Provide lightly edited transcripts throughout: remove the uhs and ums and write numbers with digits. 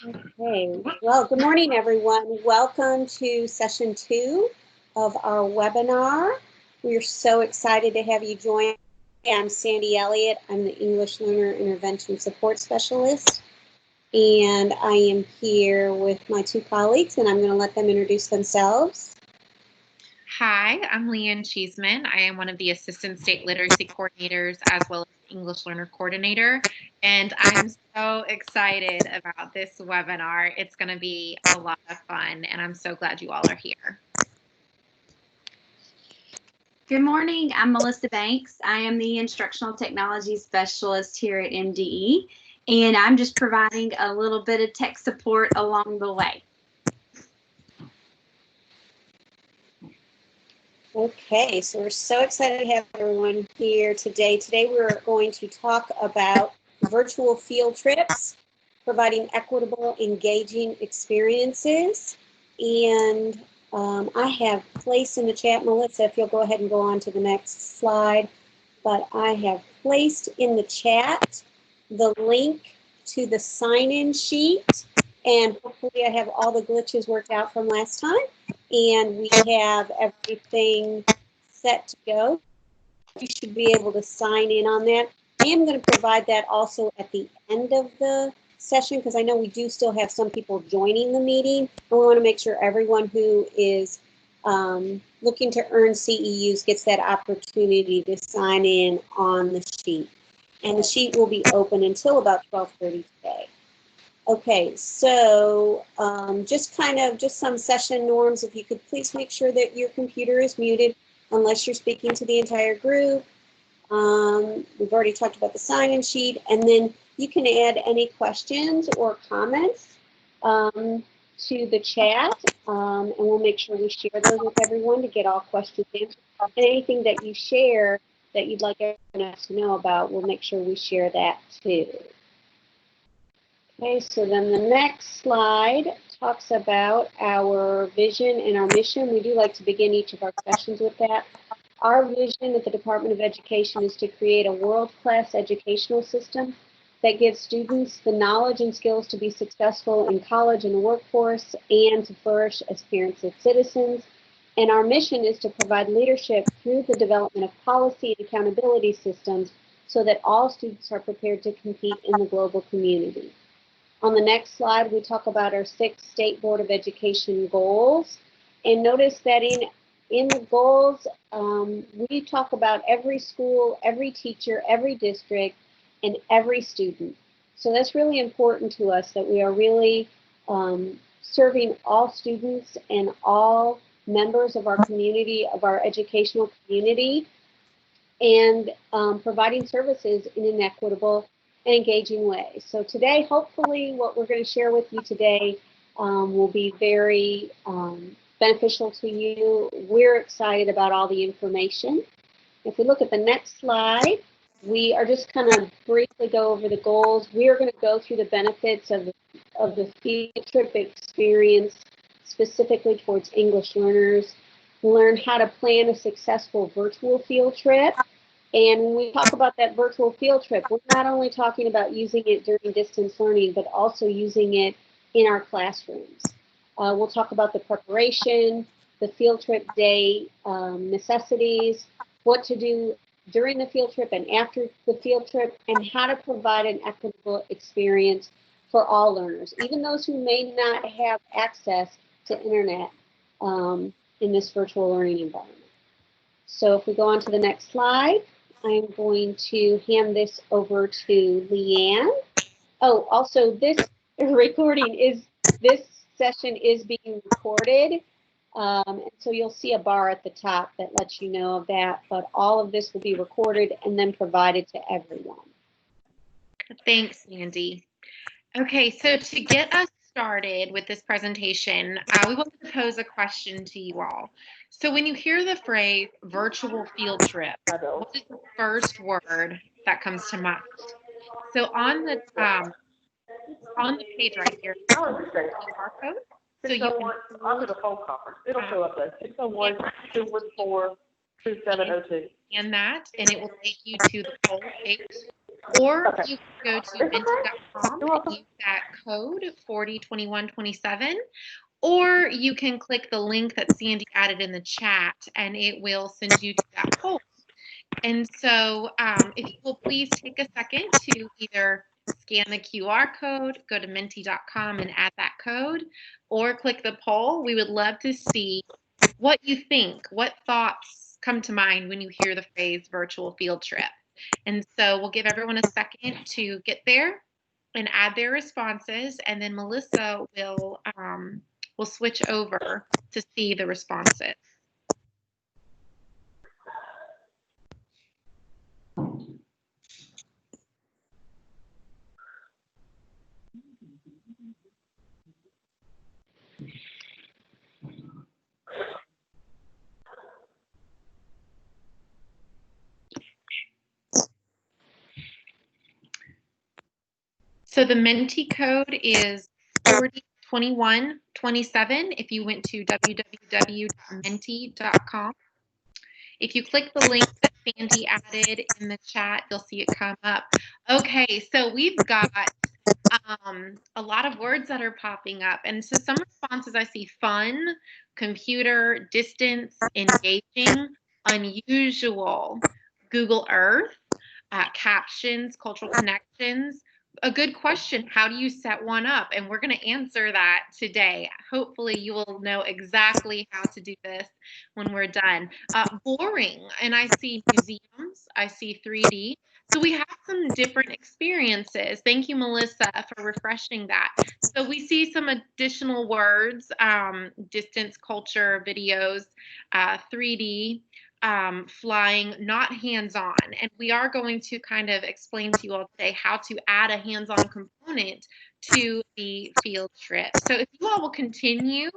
Okay, well, good morning, everyone. Welcome to session 2 of our webinar. We're so excited to have you join. I'm Sandy Elliott. I'm the English Learner Intervention Support Specialist, and I am here with my two colleagues, and I'm going to let them introduce themselves. Hi, I'm Leanne Cheeseman. I am one of the Assistant State Literacy Coordinators as well as English Learner Coordinator, and I'm so excited about this webinar. It's going to be a lot of fun, and I'm so glad you all are here. Good morning, I'm Melissa Banks. I am the Instructional Technology Specialist here at MDE, and I'm just providing a little bit of tech support along the way. Okay, so we're so excited to have everyone here today. Today we're going to talk about virtual field trips, providing equitable, engaging experiences. And I have placed in the chat, Melissa, if you'll go ahead and go on to the next slide, but I have placed in the chat the link to the sign-in sheet, and hopefully I have all the glitches worked out from last time. And we have everything set to go. You should be able to sign in on that. I am going to provide that also at the end of the session because I know we do still have some people joining the meeting, and we want to make sure everyone who is looking to earn CEUs gets that opportunity to sign in on the sheet. And the sheet will be open until about 12:30 today. Okay, so just some session norms. If you could please make sure that your computer is muted unless you're speaking to the entire group. We've already talked about the sign-in sheet, and then you can add any questions or comments to the chat, and we'll make sure we share those with everyone to get all questions answered. And anything that you share that you'd like everyone else to know about, we'll make sure we share that too. Okay, so then the next slide talks about our vision and our mission. We do like to begin each of our sessions with that. Our vision at the Department of Education is to create a world-class educational system that gives students the knowledge and skills to be successful in college and the workforce and to flourish as parents and citizens. And our mission is to provide leadership through the development of policy and accountability systems so that all students are prepared to compete in the global community. On the next slide, we talk about our 6 State Board of Education goals. And notice that in the goals, we talk about every school, every teacher, every district, and every student. So that's really important to us that we are really serving all students and all members of our community, of our educational community, and providing services in an equitable and engaging way. So today, hopefully, what we're going to share with you today will be very beneficial to you. We're excited about all the information. If we look at the next slide, we are just kind of briefly go over the goals. We are going to go through the benefits of the field trip experience, specifically towards English learners. Learn how to plan a successful virtual field trip. And when we talk about that virtual field trip, we're not only talking about using it during distance learning, but also using it in our classrooms. We'll talk about the preparation, the field trip day necessities, what to do during the field trip and after the field trip, and how to provide an equitable experience for all learners, even those who may not have access to internet in this virtual learning environment. So if we go on to the next slide, I'm going to hand this over to Leanne. Oh, also this session is being recorded. And so you'll see a bar at the top that lets you know of that, but all of this will be recorded and then provided to everyone. Thanks, Sandy. Okay, so to get us started with this presentation, we want to pose a question to you all. So when you hear the phrase virtual field trip, what is the first word that comes to mind? So on the page right here, QR code. So you can onto the phone conference. It'll show up there. 601-214-2702. And that, and it will take you to the poll page Or Okay. you can go to menti.com and use that code 402127. Or you can click the link that Sandy added in the chat and it will send you to that poll. And so if you will please take a second to either scan the QR code, go to menti.com and add that code, or click the poll. We would love to see what you think, what thoughts come to mind when you hear the phrase virtual field trip. And so we'll give everyone a second to get there and add their responses, and then Melissa will switch over to see the responses. So the Menti code is 402127 if you went to www.menti.com. If you click the link that Sandy added in the chat, you'll see it come up. Okay, so we've got a lot of words that are popping up. And so some responses I see: fun, computer, distance, engaging, unusual, Google Earth, captions, cultural connections. A good question: how do you set one up? And we're going to answer that today. Hopefully you will know exactly how to do this when we're done. Boring, and I see museums, I see 3D. So we have some different experiences. Thank you, Melissa, for refreshing that. So we see some additional words: distance, culture, videos, 3D, flying, not hands-on. And we are going to kind of explain to you all today how to add a hands-on component to the field trip. So if you all will continue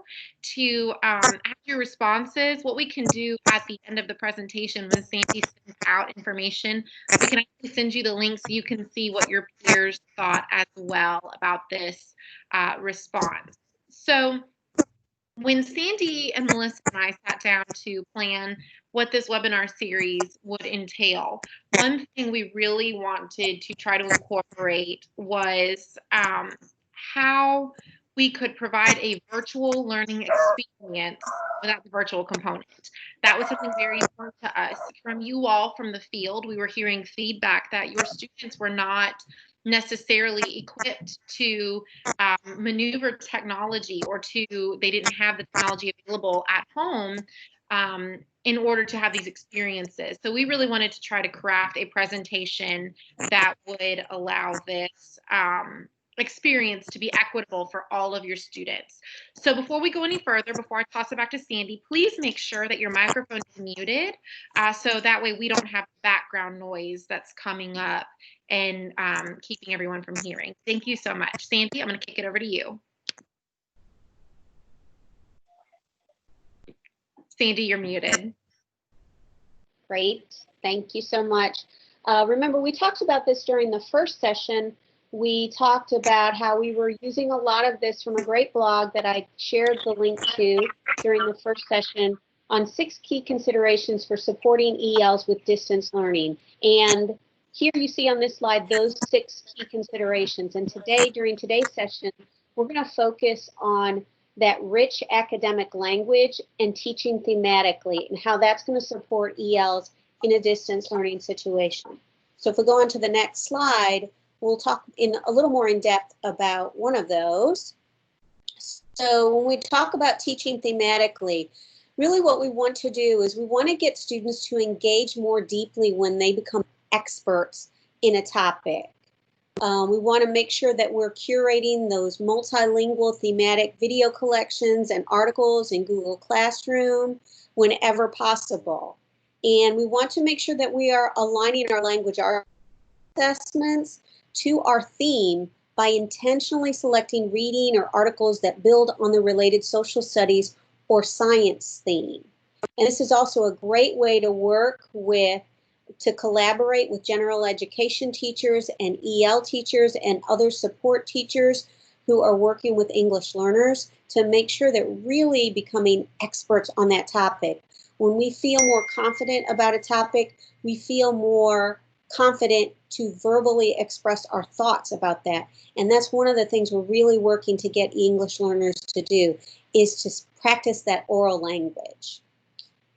to add your responses, what we can do at the end of the presentation when Sandy sends out information, we can actually send you the link so you can see what your peers thought as well about this response. So when Sandy and Melissa and I sat down to plan what this webinar series would entail, one thing we really wanted to try to incorporate was how we could provide a virtual learning experience without the virtual component. That was something very important to us. From you all from the field, we were hearing feedback that your students were not necessarily equipped to maneuver technology, or they didn't have the technology available at home in order to have these experiences. So we really wanted to try to craft a presentation that would allow this experience to be equitable for all of your students. So before we go any further, before I toss it back to Sandy, please make sure that your microphone is muted so that way we don't have background noise that's coming up and keeping everyone from hearing. Thank you so much. Sandy, I'm going to kick it over to you. Sandy, you're muted. Great. Thank you so much. Remember, we talked about this during the first session. We talked about how we were using a lot of this from a great blog that I shared the link to during the first session on 6 key considerations for supporting ELs with distance learning. And here you see on this slide those 6 key considerations. And today, during today's session, we're going to focus on that rich academic language and teaching thematically and how that's going to support ELs in a distance learning situation. So if we go on to the next slide, we'll talk in a little more in depth about one of those. So when we talk about teaching thematically, really what we want to do is we want to get students to engage more deeply when they become experts in a topic. We want to make sure that we're curating those multilingual thematic video collections and articles in Google Classroom whenever possible. And we want to make sure that we are aligning our language arts assessments to our theme by intentionally selecting reading or articles that build on the related social studies or science theme. And this is also a great way to work to collaborate with general education teachers and EL teachers and other support teachers who are working with English learners to make sure they're really becoming experts on that topic. When we feel more confident about a topic, we feel more confident to verbally express our thoughts about that. And that's one of the things we're really working to get English learners to do, is to practice that oral language.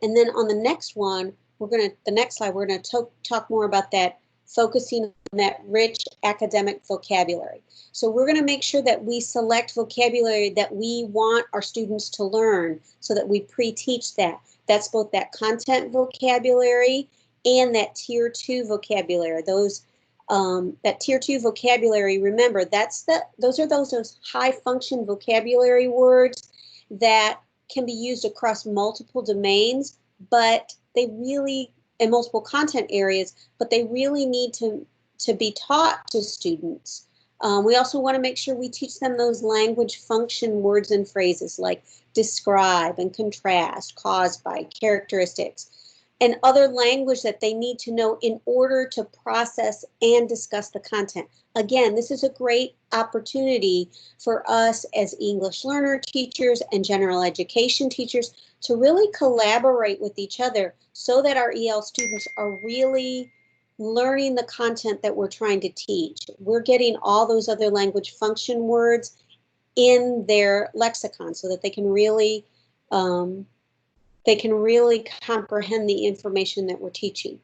And then on the next one, the next slide, we're going to talk more about that, focusing on that rich academic vocabulary. So we're going to make sure that we select vocabulary that we want our students to learn so that we pre-teach that. That's both that content vocabulary and that tier 2 vocabulary. That tier 2 vocabulary, remember, those are those high function vocabulary words that can be used across multiple domains, but they really, in multiple content areas, but they really need to be taught to students. We also want to make sure we teach them those language function words and phrases like describe and contrast, caused by, characteristics, and other language that they need to know in order to process and discuss the content. Again, this is a great opportunity for us as English learner teachers and general education teachers to really collaborate with each other so that our EL students are really learning the content that we're trying to teach. We're getting all those other language function words in their lexicon so that they can really comprehend the information that we're teaching.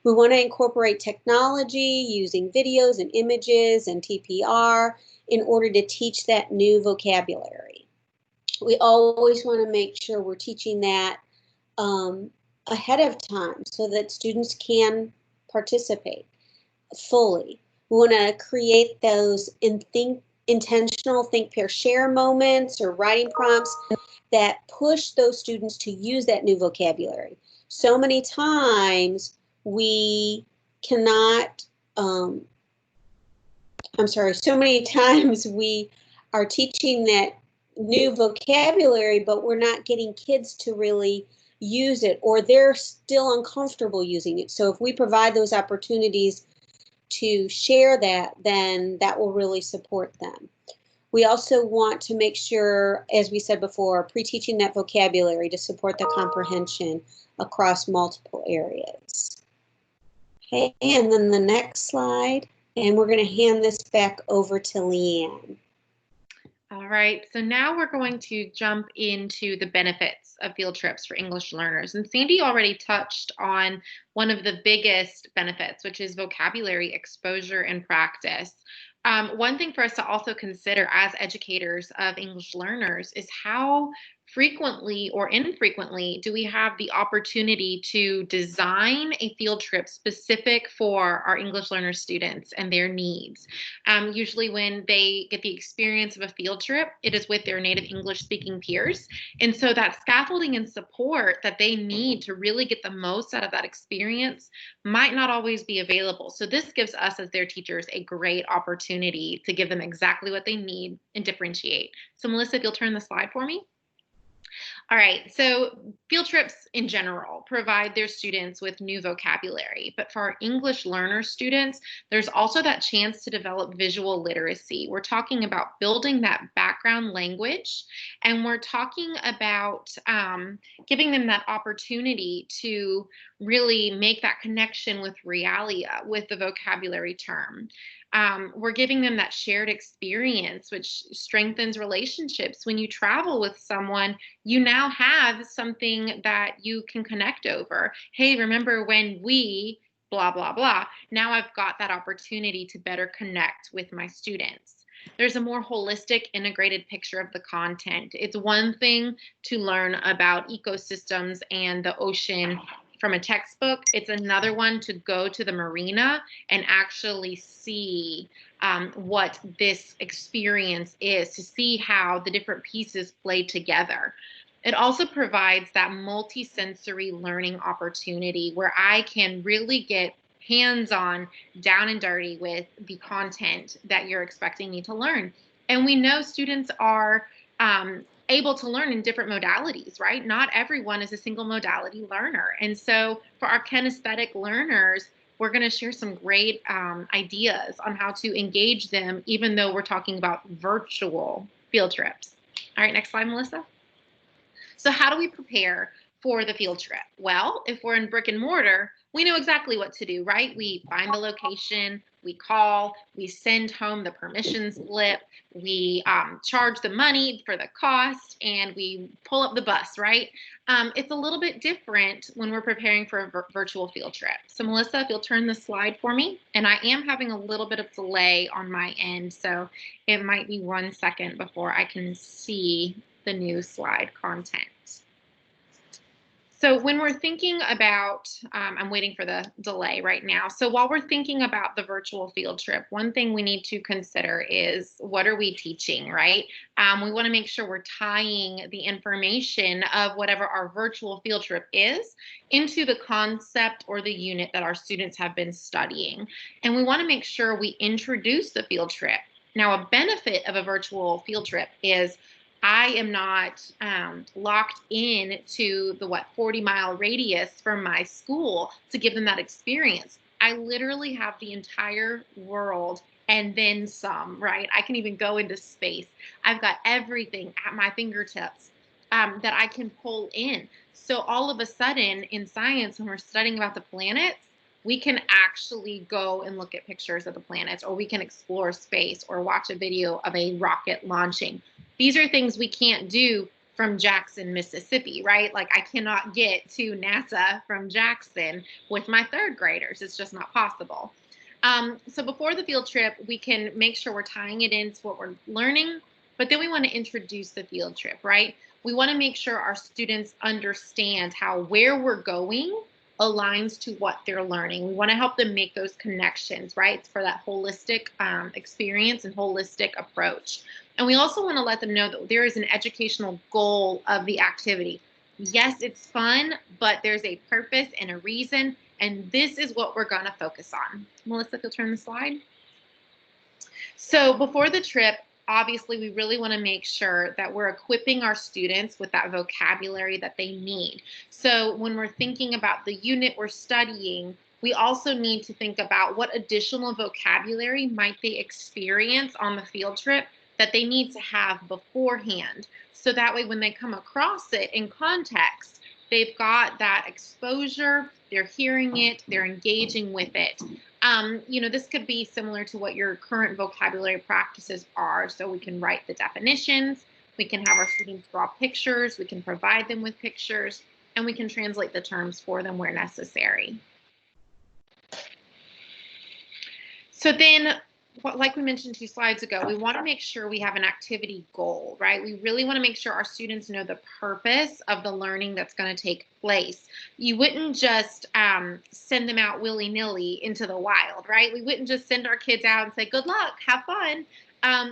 We want to incorporate technology using videos and images and TPR in order to teach that new vocabulary. We always want to make sure we're teaching that ahead of time so that students can participate fully. We want to create those intentional think, pair, share moments or writing prompts that push those students to use that new vocabulary. So many times we cannot, so many times we are teaching that new vocabulary, but we're not getting kids to really use it, or they're still uncomfortable using it. So if we provide those opportunities to share that, then that will really support them. We also want to make sure, as we said before, pre-teaching that vocabulary to support the comprehension across multiple areas. Okay, and then the next slide, and we're going to hand this back over to Leanne. All right, so now we're going to jump into the benefits of field trips for English learners. And Sandy already touched on one of the biggest benefits, which is vocabulary exposure and practice. One thing for us to also consider as educators of English learners is how frequently or infrequently do we have the opportunity to design a field trip specific for our English learner students and their needs. Usually when they get the experience of a field trip, it is with their native English speaking peers. And so that scaffolding and support that they need to really get the most out of that experience might not always be available. So this gives us as their teachers a great opportunity to give them exactly what they need and differentiate. So Melissa, if you'll turn the slide for me. All right, so field trips in general provide their students with new vocabulary, but for our English learner students, there's also that chance to develop visual literacy. We're talking about building that background language, and we're talking about giving them that opportunity to really make that connection with Realia, with the vocabulary term. We're giving them that shared experience, which strengthens relationships. When you travel with someone, you now have something that you can connect over. Hey, remember when we blah, blah, blah. Now I've got that opportunity to better connect with my students. There's a more holistic, integrated picture of the content. It's one thing to learn about ecosystems and the ocean from a textbook. It's another one to go to the marina and actually see what this experience is, to see how the different pieces play together. It also provides that multi-sensory learning opportunity where I can really get hands-on, down and dirty with the content that you're expecting me to learn. And we know students are able to learn in different modalities, right? Not everyone is a single modality learner. And so for our kinesthetic learners, we're going to share some great ideas on how to engage them, even though we're talking about virtual field trips. All right, next slide, Melissa. So how do we prepare for the field trip? Well, if we're in brick and mortar, we know exactly what to do, right? We find the location, we call, we send home the permission slip, we charge the money for the cost, and we pull up the bus, right? It's a little bit different when we're preparing for a virtual field trip. So Melissa, if you'll turn the slide for me, and I am having a little bit of delay on my end, so it might be 1 second before I can see the new slide content. So when we're thinking about, I'm waiting for the delay right now. So while we're thinking about the virtual field trip, one thing we need to consider is what are we teaching, right? We want to make sure we're tying the information of whatever our virtual field trip is into the concept or the unit that our students have been studying. And we want to make sure we introduce the field trip. Now, a benefit of a virtual field trip is I am not locked in to the 40-mile radius from my school to give them that experience. I literally have the entire world and then some, right? I can even go into space. I've got everything at my fingertips that I can pull in. So all of a sudden in science, when we're studying about the planets, we can actually go and look at pictures of the planets, or we can explore space or watch a video of a rocket launching. These are things we can't do from Jackson, Mississippi, right? Like I cannot get to NASA from Jackson with my third graders. It's just not possible. So before the field trip, we can make sure we're tying it into what we're learning, but then we want to introduce the field trip, right? We want to make sure our students understand how where we're going aligns to what they're learning. We want to help them make those connections, right? For that holistic experience and holistic approach. And we also want to let them know that there is an educational goal of the activity. Yes, it's fun, but there's a purpose and a reason, and this is what we're going to focus on. Melissa, if you'll turn the slide. So before the trip, obviously, we really want to make sure that we're equipping our students with that vocabulary that they need. So when we're thinking about the unit we're studying, we also need to think about what additional vocabulary might they experience on the field trip that they need to have beforehand. So that way, when they come across it in context, they've got that exposure, they're hearing it, they're engaging with it. This could be similar to what your current vocabulary practices are. So we can write the definitions, we can have our students draw pictures, we can provide them with pictures, and we can translate the terms for them where necessary. So then, like we mentioned 2 slides ago, we want to make sure we have an activity goal, right? We really want to make sure our students know the purpose of the learning that's going to take place. You wouldn't just send them out willy-nilly into the wild, right? We wouldn't just send our kids out and say, good luck, have fun.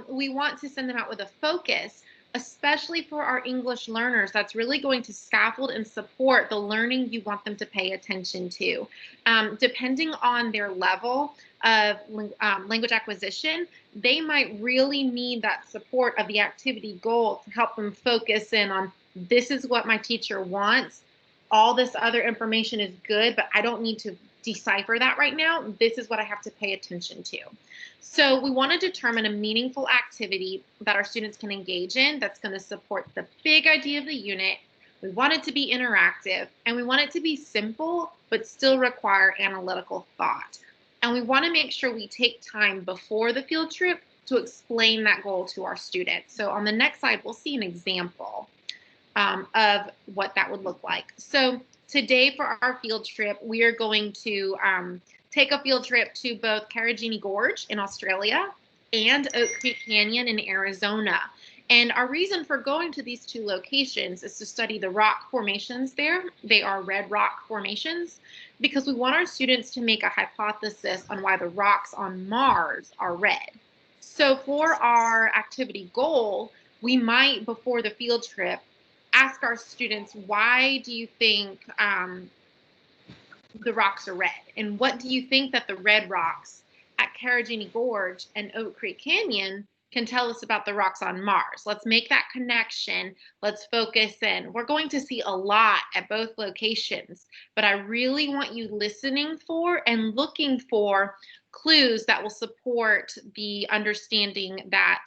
We want to send them out with a focus, especially for our English learners. That's really going to scaffold and support the learning you want them to pay attention to. Depending on their level of language acquisition, they might really need that support of the activity goal to help them focus in on, this is what my teacher wants. All this other information is good, but I don't need to decipher that right now. This is what I have to pay attention to. So we want to determine a meaningful activity that our students can engage in that's going to support the big idea of the unit. We want it to be interactive, and we want it to be simple, but still require analytical thought. And we want to make sure we take time before the field trip to explain that goal to our students. So on the next slide, we'll see an example of what that would look like. So today for our field trip, we are going to take a field trip to both Carragini Gorge in Australia and Oak Creek Canyon in Arizona. And our reason for going to these 2 locations is to study the rock formations there. They are red rock formations, because we want our students to make a hypothesis on why the rocks on Mars are red. So for our activity goal, we might, before the field trip, ask our students, why do you think the rocks are red? And what do you think that the red rocks at Carragini Gorge and Oak Creek Canyon can tell us about the rocks on Mars? Let's make that connection. Let's focus in. We're going to see a lot at both locations, but I really want you listening for and looking for clues that will support the understanding that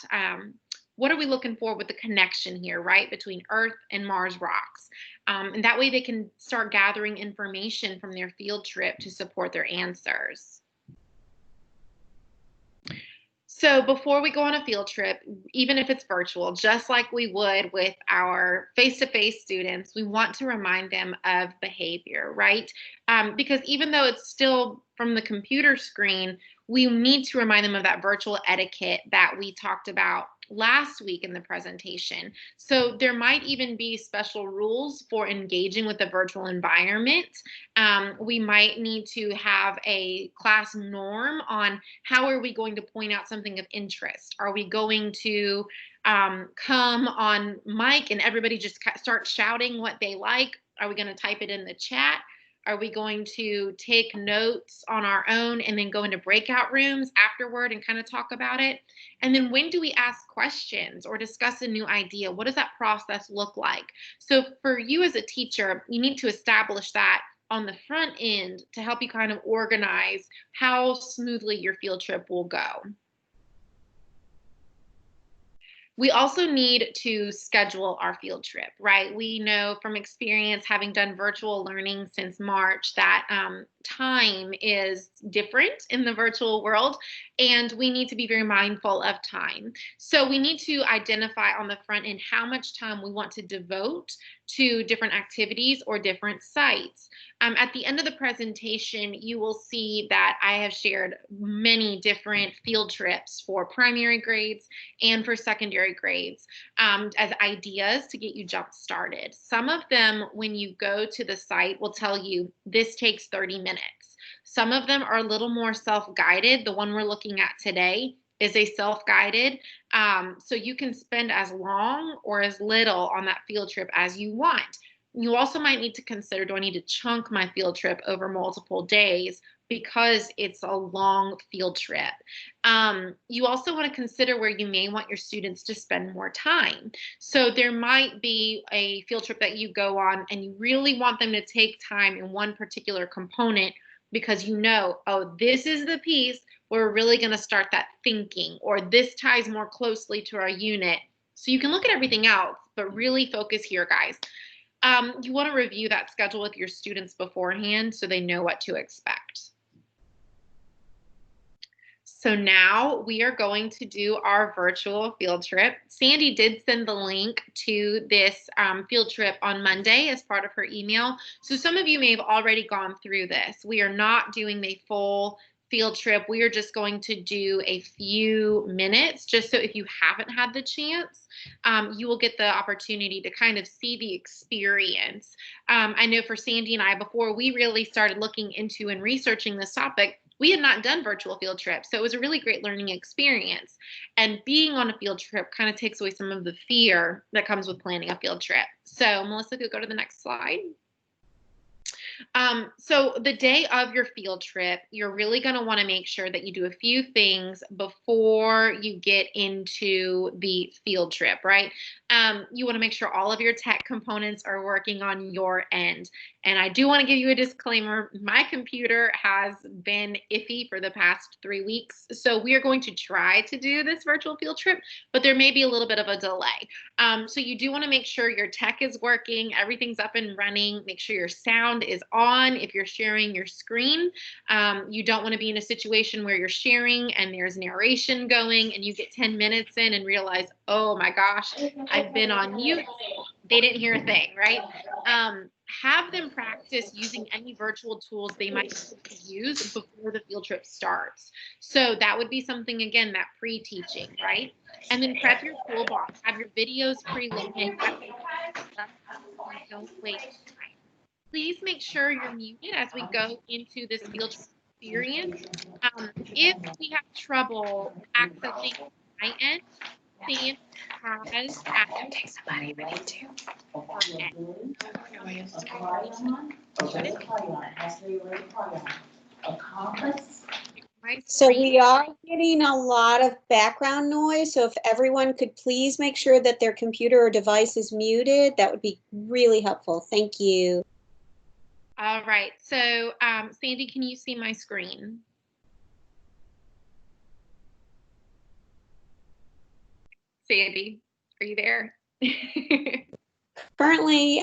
what are we looking for with the connection here, right, between Earth and Mars rocks? And that way they can start gathering information from their field trip to support their answers. So before we go on a field trip, even if it's virtual, just like we would with our face-to-face students, we want to remind them of behavior, right? Because even though it's still from the computer screen, we need to remind them of that virtual etiquette that we talked about last week in the presentation. So there might even be special rules for engaging with the virtual environment. We might need to have a class norm on how are we going to point out something of interest. Are we going to come on mic and everybody just start shouting what they like? Are we going to type it in the chat? Are we going to take notes on our own and then go into breakout rooms afterward and kind of talk about it? And then when do we ask questions or discuss a new idea? What does that process look like? So for you as a teacher, you need to establish that on the front end to help you kind of organize how smoothly your field trip will go. We also need to schedule our field trip, right? We know from experience, having done virtual learning since March, that time is different in the virtual world, and we need to be very mindful of time. So we need to identify on the front end how much time we want to devote to different activities or different sites. At the end of the presentation, you will see that I have shared many different field trips for primary grades and for secondary grades as ideas to get you jump started. Some of them, when you go to the site, will tell you this takes 30 minutes. Some of them are a little more self-guided. The one we're looking at today is a self-guided. So you can spend as long or as little on that field trip as you want. You also might need to consider, do I need to chunk my field trip over multiple days because it's a long field trip? You also want to consider where you may want your students to spend more time. So there might be a field trip that you go on and you really want them to take time in one particular component because you know, oh, this is the piece where we're really going to start that thinking, or this ties more closely to our unit. So you can look at everything else, but really focus here, guys. You want to review that schedule with your students beforehand so they know what to expect. So now we are going to do our virtual field trip. Sandy did send the link to this field trip on Monday as part of her email. So some of you may have already gone through this. We are not doing the full field trip. We are just going to do a few minutes, just so if you haven't had the chance, you will get the opportunity to kind of see the experience. I know for Sandy and I, before we really started looking into and researching this topic, we had not done virtual field trips. So it was a really great learning experience. And being on a field trip kind of takes away some of the fear that comes with planning a field trip. So Melissa, could go to the next slide. So the day of your field trip, you're really going to want to make sure that you do a few things before you get into the field trip, right? You want to make sure all of your tech components are working on your end. And I do want to give you a disclaimer. My computer has been iffy for the past 3 weeks. So we are going to try to do this virtual field trip, but there may be a little bit of a delay. So you do want to make sure your tech is working, everything's up and running. Make sure your sound is on if you're sharing your screen. You don't want to be in a situation where you're sharing and there's narration going and you get 10 minutes in and realize, oh my gosh, I've been on mute. They didn't hear a thing, right? Have them practice using any virtual tools they might use before the field trip starts. So that would be something, again, that pre-teaching, right? And then prep your toolbox. Have your videos preloaded. Don't waste time. Please make sure you're muted as we go into this field trip experience. If we have trouble accessing my end, Sam has Take somebody, we need to. So we are getting a lot of background noise. So if everyone could please make sure that their computer or device is muted, that would be really helpful. Thank you. All right. So Sandy, can you see my screen? Sandy, are you there? Currently,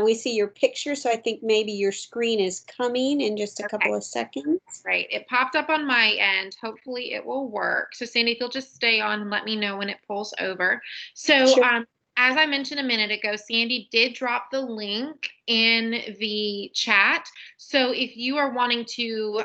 we see your picture, so I think maybe your screen is coming in just a couple of seconds. Right. It popped up on my end. Hopefully it will work. So Sandy, if you'll just stay on and let me know when it pulls over. So Sure. as I mentioned a minute ago, Sandy did drop the link in the chat. So if you are wanting to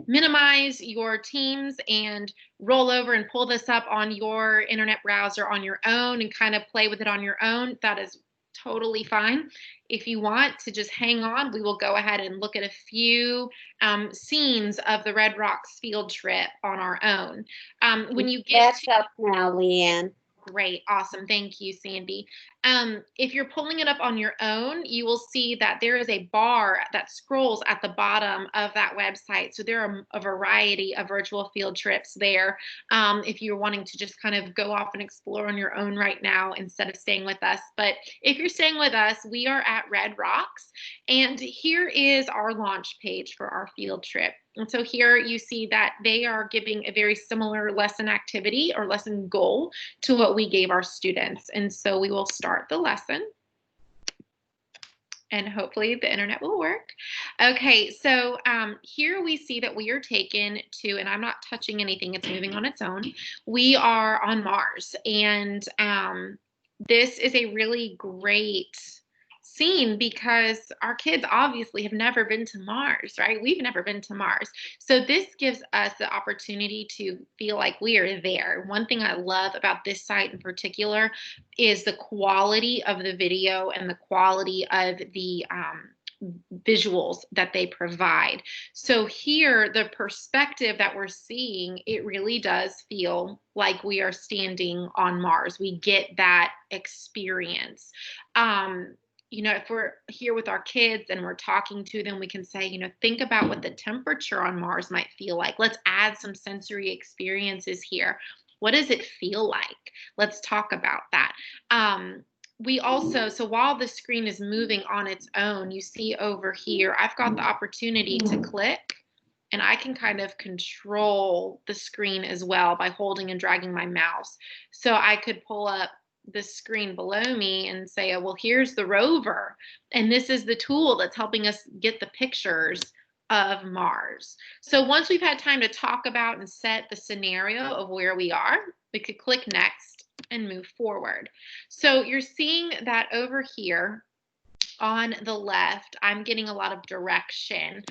minimize your teams and roll over and pull this up on your internet browser on your own and kind of play with it on your own, that is totally fine. If you want to just hang on, we will go ahead and look at a few scenes of the Red Rocks field trip on our own. When you get That's up now, Leanne. Great. Awesome. Thank you, Sandy. If you're pulling it up on your own, you will see that there is a bar that scrolls at the bottom of that website. So there are a variety of virtual field trips there. If you're wanting to just kind of go off and explore on your own right now instead of staying with us. But if you're staying with us, we are at Red Rocks. And here is our launch page for our field trip. And so here you see that they are giving a very similar lesson activity or lesson goal to what we gave our students. And so we will start the lesson. And hopefully the internet will work. Okay, so here we see that we are taken to, and I'm not touching anything, it's moving on its own. We are on Mars. And this is a really great scene because our kids obviously have never been to Mars, right? We've never been to Mars. So this gives us the opportunity to feel like we are there. One thing I love about this site in particular is the quality of the video and the quality of the visuals that they provide. So here, the perspective that we're seeing, it really does feel like we are standing on Mars. We get that experience. You know, if we're here with our kids and we're talking to them, we can say, you know, think about what the temperature on Mars might feel like. Let's add some sensory experiences here. What does it feel like? Let's talk about that. We also, so while the screen is moving on its own, you see over here, I've got the opportunity to click and I can kind of control the screen as well by holding and dragging my mouse. So I could pull up the screen below me and say, oh, well, here's the rover. And this is the tool that's helping us get the pictures of Mars. So once we've had time to talk about and set the scenario of where we are, we could click next and move forward. So you're seeing that over here on the left, I'm getting a lot of direction.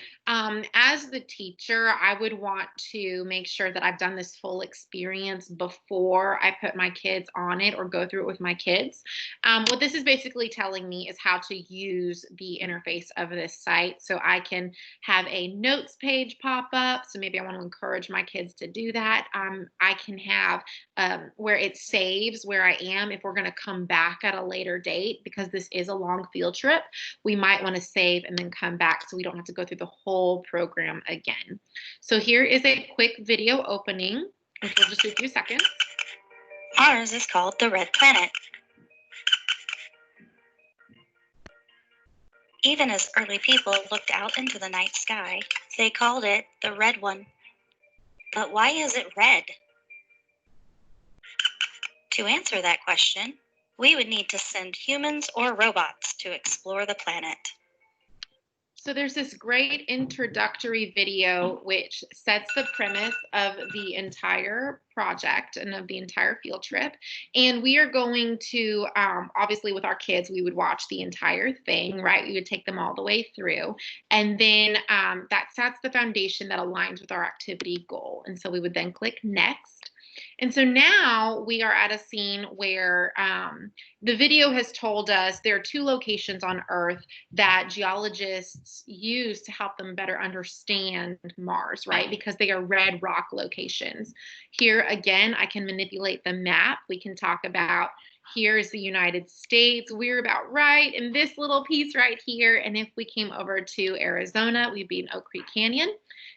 As the teacher, I would want to make sure that I've done this full experience before I put my kids on it or go through it with my kids. What this is basically telling me is how to use the interface of this site. So I can have a notes page pop up. So maybe I want to encourage my kids to do that. I can have where it saves where I am if we're going to come back at a later date, because this is a long field trip. We might want to save and then come back so we don't have to go through the whole program again. So here is a quick video opening, which will just do a few seconds. Mars is called the Red Planet. Even as early people looked out into the night sky, they called it the Red One. But why is it red? To answer that question, we would need to send humans or robots to explore the planet. So there's this great introductory video which sets the premise of the entire project and of the entire field trip. And we are going to, obviously with our kids, we would watch the entire thing, right? We would take them all the way through. And then that sets the foundation that aligns with our activity goal. And so we would then click next. And so now we are at a scene where the video has told us there are two locations on Earth that geologists use to help them better understand Mars, right? Because they are red rock locations. Here again, I can manipulate the map. We can talk about here's the United States. We're about right in this little piece right here. And if we came over to Arizona, we'd be in Oak Creek Canyon.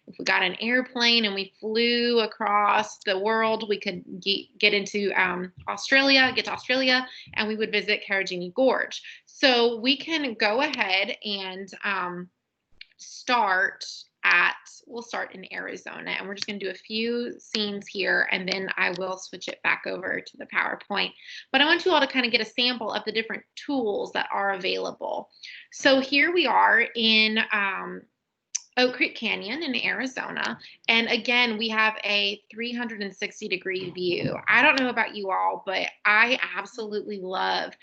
If we got an airplane and we flew across the world, we could get into Australia, and we would visit Carragini Gorge. So we can go ahead and start we'll start in Arizona, and we're just going to do a few scenes here, and then I will switch it back over to the PowerPoint. But I want you all to kind of get a sample of the different tools that are available. So here we are in Oak Creek Canyon in Arizona. And again, we have a 360-degree view. I don't know about you all, but I absolutely love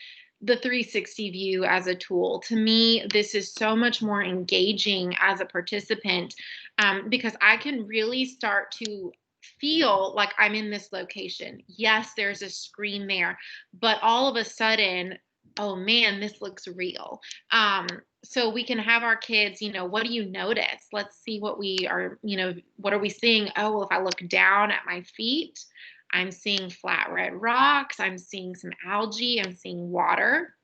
the 360 view as a tool. To me, this is so much more engaging as a participant because I can really start to feel like I'm in this location. Yes, there's a screen there, but all of a sudden, oh man, this looks real. So we can have our kids, what do you notice? Let's see what we are, what are we seeing? Oh, well, if I look down at my feet, I'm seeing flat red rocks. I'm seeing some algae. I'm seeing water.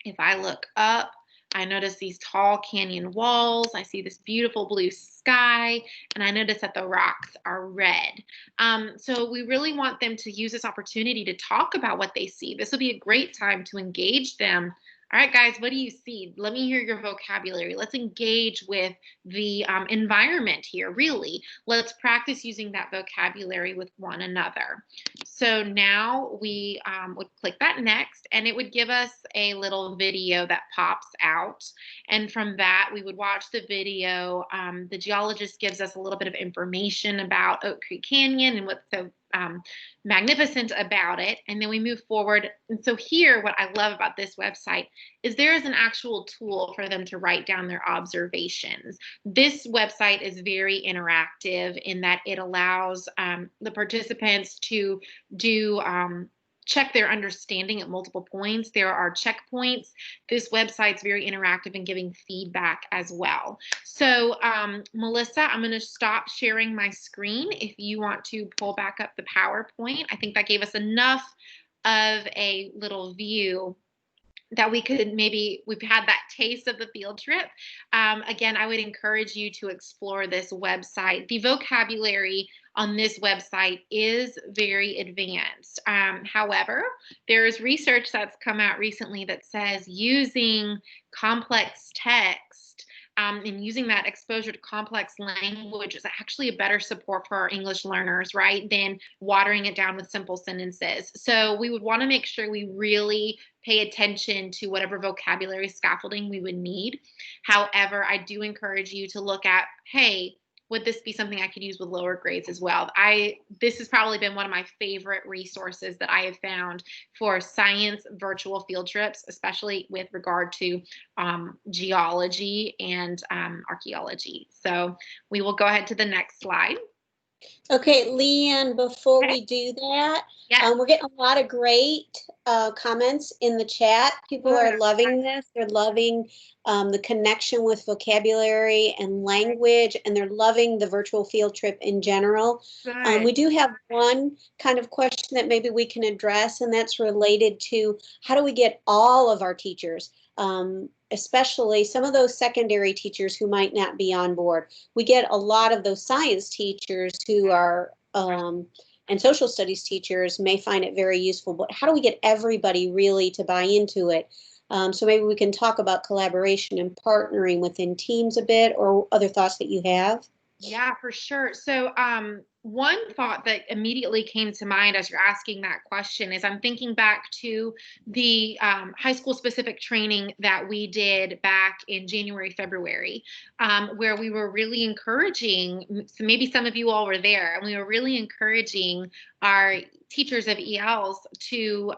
If I look up, I notice these tall canyon walls. I see this beautiful blue sky, and I notice that the rocks are red. So we really want them to use this opportunity to talk about what they see. This will be a great time to engage them. All right, guys, what do you see? Let me hear your vocabulary. Let's engage with the environment here, really. Let's practice using that vocabulary with one another. So now we would click that next, and it would give us a little video that pops out. And from that, we would watch the video. The geologist gives us a little bit of information about Oak Creek Canyon and what's so magnificent about it. And then we move forward. And so here, what I love about this website is there is an actual tool for them to write down their observations. This website is very interactive in that it allows the participants to do check their understanding at multiple points. There are checkpoints. This website's very interactive in giving feedback as well. So Melissa, I'm going to stop sharing my screen. If you want to pull back up the PowerPoint, I think that gave us enough of a little view that we've had that taste of the field trip. Again, I would encourage you to explore this website. The vocabulary on this website is very advanced. However, there's research that's come out recently that says using complex text and using that exposure to complex language is actually a better support for our English learners, right, than watering it down with simple sentences. So we would want to make sure we really pay attention to whatever vocabulary scaffolding we would need. However, I do encourage you to look at, hey, would this be something I could use with lower grades as well? This has probably been one of my favorite resources that I have found for science virtual field trips, especially with regard to geology and archaeology. So we will go ahead to the next slide. Okay, Leanne, before we do that, we're getting a lot of great comments in the chat. People are loving this. They're loving the connection with vocabulary and language, and they're loving the virtual field trip in general. We do have one kind of question that maybe we can address, and that's related to how do we get all of our teachers, especially some of those secondary teachers who might not be on board. We get a lot of those science teachers who are, and social studies teachers may find it very useful, but how do we get everybody really to buy into it? So maybe we can talk about collaboration and partnering within teams a bit, or other thoughts that you have. Yeah, for sure. So one thought that immediately came to mind as you're asking that question is I'm thinking back to the high school specific training that we did back in January, February, where we were really encouraging, so maybe some of you all were there, and we were really encouraging our teachers of ELs to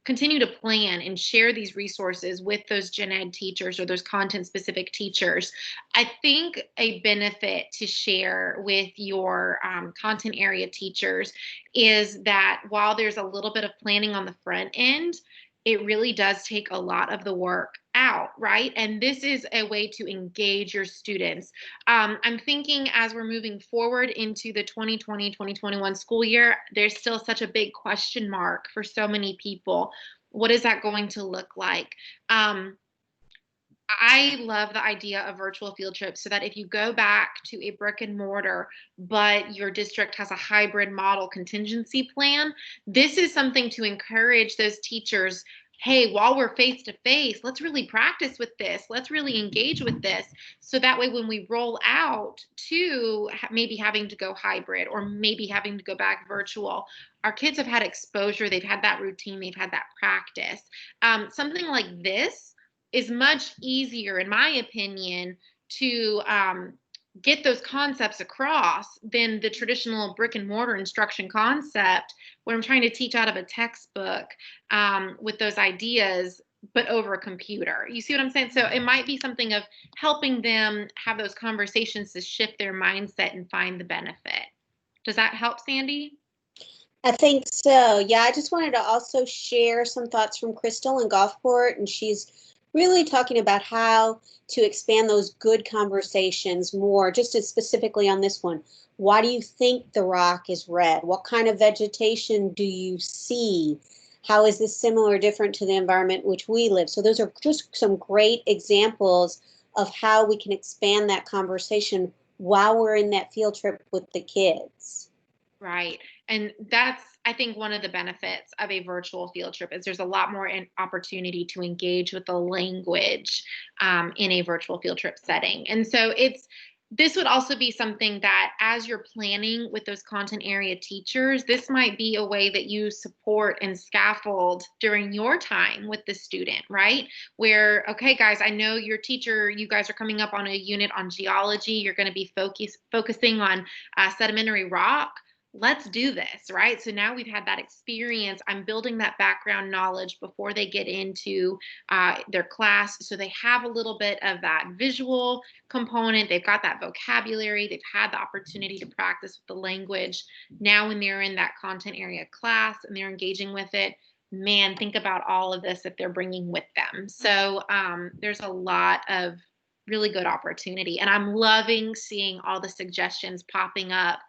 continue to plan and share these resources with those gen ed teachers or those content specific teachers. I think a benefit to share with your content area teachers is that while there's a little bit of planning on the front end, it really does take a lot of the work out, right? And this is a way to engage your students. I'm thinking as we're moving forward into the 2020-2021 school year, there's still such a big question mark for so many people. What is that going to look like? I love the idea of virtual field trips so that if you go back to a brick and mortar, but your district has a hybrid model contingency plan, this is something to encourage those teachers hey, while we're face to face, let's really practice with this. Let's really engage with this. So that way, when we roll out to maybe having to go hybrid or maybe having to go back virtual, our kids have had exposure. They've had that routine. They've had that practice. Something like this is much easier, in my opinion, to get those concepts across than the traditional brick and mortar instruction concept where I'm trying to teach out of a textbook with those ideas, but over a computer. You see what I'm saying? So it might be something of helping them have those conversations to shift their mindset and find the benefit. Does that help, Sandy? I think so. Yeah, I just wanted to also share some thoughts from Crystal in Gulfport, and she's really talking about how to expand those good conversations more, just as specifically on this one. Why do you think the rock is red? What kind of vegetation do you see? How is this similar or different to the environment in which we live? So those are just some great examples of how we can expand that conversation while we're in that field trip with the kids. Right. And that's, I think, one of the benefits of a virtual field trip is there's a lot more opportunity to engage with the language in a virtual field trip setting. And so this would also be something that as you're planning with those content area teachers, this might be a way that you support and scaffold during your time with the student, right? Where, okay, guys, I know your teacher, you guys are coming up on a unit on geology. You're going to be focusing on sedimentary rock. Let's do this, right? So now we've had that experience. I'm building that background knowledge before they get into their class. So they have a little bit of that visual component. They've got that vocabulary. They've had the opportunity to practice with the language. Now when they're in that content area class and they're engaging with it, man, think about all of this that they're bringing with them. So there's a lot of really good opportunity. And I'm loving seeing all the suggestions popping up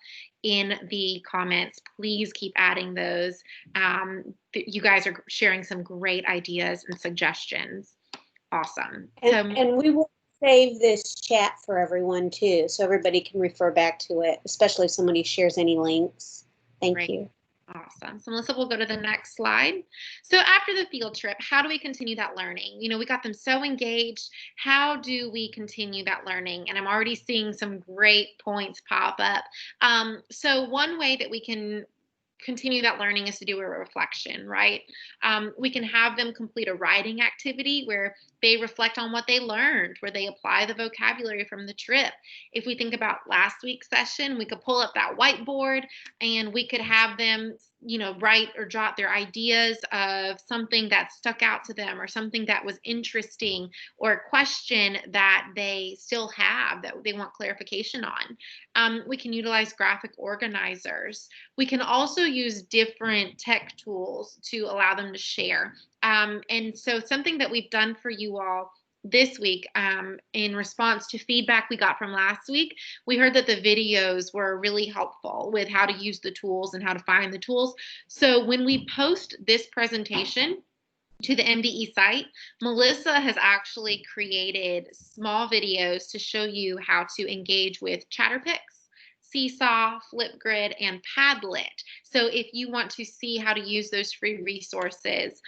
in the comments. Please keep adding those. You guys are sharing some great ideas and suggestions. Awesome. And we will save this chat for everyone too, so everybody can refer back to it, especially if somebody shares any links. Thank you. Awesome. So Melissa, we'll go to the next slide. So after the field trip, how do we continue that learning? You know, we got them so engaged. How do we continue that learning? And I'm already seeing some great points pop up. So one way that we can continue that learning is to do a reflection, right? We can have them complete a writing activity where they reflect on what they learned, where they apply the vocabulary from the trip. If we think about last week's session, we could pull up that whiteboard and we could have them, you know, write or jot their ideas of something that stuck out to them or something that was interesting or a question that they still have that they want clarification on. We can utilize graphic organizers. We can also use different tech tools to allow them to share. And so something that we've done for you all this week, in response to feedback we got from last week, we heard that the videos were really helpful with how to use the tools and how to find the tools. So when we post this presentation to the MDE site, Melissa has actually created small videos to show you how to engage with Chatterpix, Seesaw, Flipgrid, and Padlet. So if you want to see how to use those free resources,